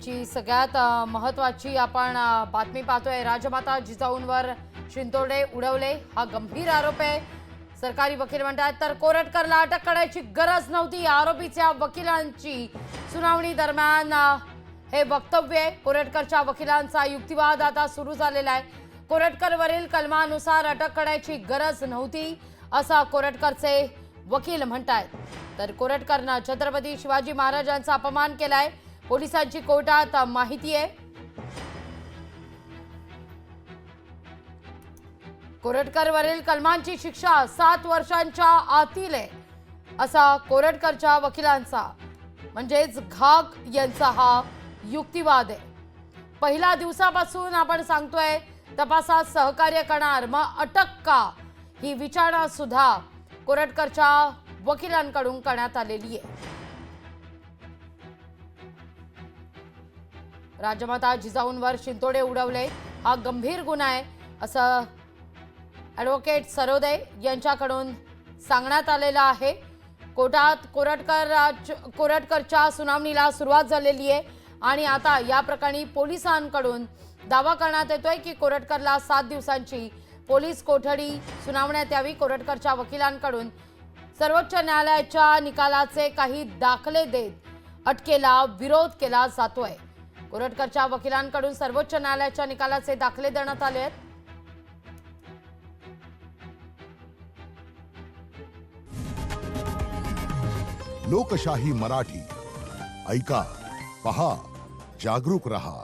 आजची सगळ्यात महत्त्वाची आपण बातमी पाहतोय। राजमाता जिजाऊंवर शिंतोडे उडवले हा गंभीर आरोप आहे। सरकारी वकील म्हणतात तर कोरटकरला अटक करण्याची गरज नव्हती। आरोपीच्या वकिलांची सुनावणी दरम्यान हे वक्तव्य आहे। कोरटकरच्या वकिलांचा युक्तिवाद आता सुरू झालेला आहे। कोरटकरवरील कलमानुसार अटक करण्याची गरज नव्हती असं कोरटकरचे वकील म्हणतात। तर कोरटकरनं छत्रपती शिवाजी महाराजांचा अपमान केलाय, पोलिसांची कोर्टात माहिती आहे। कोरटकरवरील कलमांची शिक्षा 7 वर्षांच्या आतील आहे असा कोरटकरच्या वकिलांचा म्हणजेच घाग यांचा हा युक्तिवाद आहे। पहिल्या दिवसापासून आपण सांगतोय तपासात सहकार्य करणार, मग अटक का, ही विचारणा सुद्धा कोरटकरच्या वकिलांकडून करण्यात आलेली आहे। राजमाता जिजाऊंवर शिंतोडे उडवले हा गंभीर गुन्हा आहे असं ॲडव्होकेट सरोदे यांच्याकडून सांगण्यात आलेलं आहे। कोर्टात कोरटकरच्या सुनावणीला सुरुवात झालेली आहे आणि आता या प्रकरणी पोलिसांकडून दावा करण्यात येतोय की कोरटकरला 7 दिवसांची पोलीस कोठडी सुनावण्यात यावी। कोरटकरच्या वकिलांकडून सर्वोच्च न्यायालयाच्या निकालाचे काही दाखले देत अटकेला विरोध केला जातोय। कोरटकरच्या वकिलांकडून सर्वोच्च न्यायालयाच्या निकालाचे दाखले देण्यात आले आहेत। लोकशाही मराठी ऐका, पहा, जागरूक रहा।